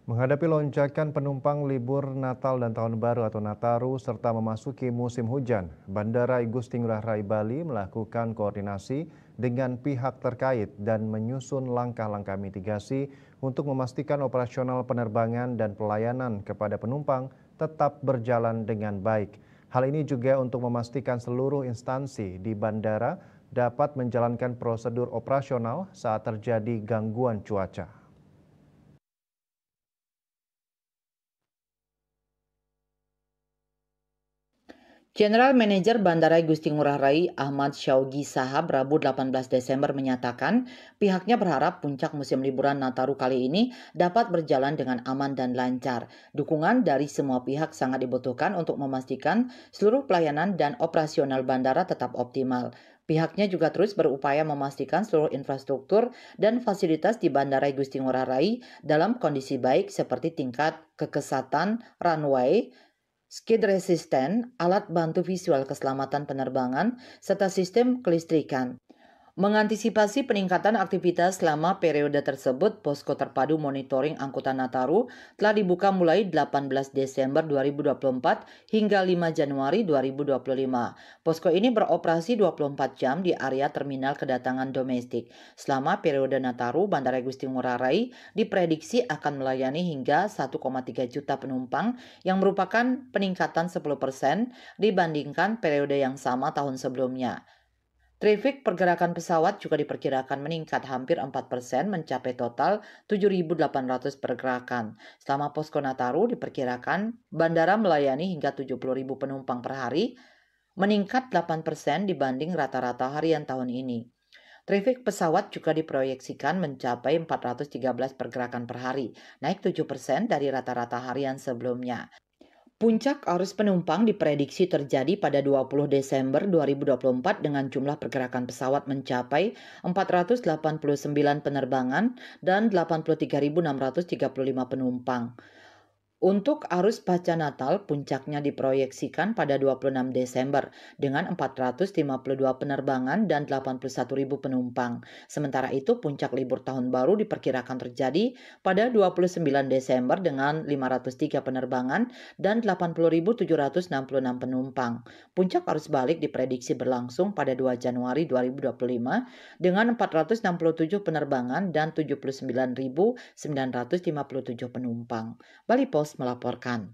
Menghadapi lonjakan penumpang libur Natal dan Tahun Baru atau Nataru serta memasuki musim hujan, Bandara Igusti Ngurah Rai Bali melakukan koordinasi dengan pihak terkait dan menyusun langkah-langkah mitigasi untuk memastikan operasional penerbangan dan pelayanan kepada penumpang tetap berjalan dengan baik. Hal ini juga untuk memastikan seluruh instansi di bandara dapat menjalankan prosedur operasional saat terjadi gangguan cuaca. General Manager Bandara Igusti Ngurah Rai Ahmad Syaugi Sahab Rabu 18 Desember menyatakan pihaknya berharap puncak musim liburan Nataru kali ini dapat berjalan dengan aman dan lancar. Dukungan dari semua pihak sangat dibutuhkan untuk memastikan seluruh pelayanan dan operasional bandara tetap optimal. Pihaknya juga terus berupaya memastikan seluruh infrastruktur dan fasilitas di Bandara Igusti Ngurah Rai dalam kondisi baik seperti tingkat kekesatan runway, skid resisten, alat bantu visual keselamatan penerbangan, serta sistem kelistrikan. Mengantisipasi peningkatan aktivitas selama periode tersebut, Posko Terpadu Monitoring Angkutan Nataru telah dibuka mulai 18 Desember 2024 hingga 5 Januari 2025. Posko ini beroperasi 24 jam di area terminal kedatangan domestik. Selama periode Nataru, Bandara Igusti Ngurah Rai diprediksi akan melayani hingga 1,3 juta penumpang yang merupakan peningkatan 10% dibandingkan periode yang sama tahun sebelumnya. Trafik pergerakan pesawat juga diperkirakan meningkat hampir 4% mencapai total 7.800 pergerakan. Selama Posko Nataru diperkirakan bandara melayani hingga 70.000 penumpang per hari, meningkat 8% dibanding rata-rata harian tahun ini. Trafik pesawat juga diproyeksikan mencapai 413 pergerakan per hari, naik 7% dari rata-rata harian sebelumnya. Puncak arus penumpang diprediksi terjadi pada 20 Desember 2024 dengan jumlah pergerakan pesawat mencapai 489 penerbangan dan 83.635 penumpang. Untuk arus pasca Natal, puncaknya diproyeksikan pada 26 Desember dengan 452 penerbangan dan 81.000 penumpang. Sementara itu, puncak libur tahun baru diperkirakan terjadi pada 29 Desember dengan 503 penerbangan dan 80.766 penumpang. Puncak arus balik diprediksi berlangsung pada 2 Januari 2025 dengan 467 penerbangan dan 79.957 penumpang. Bali Post melaporkan.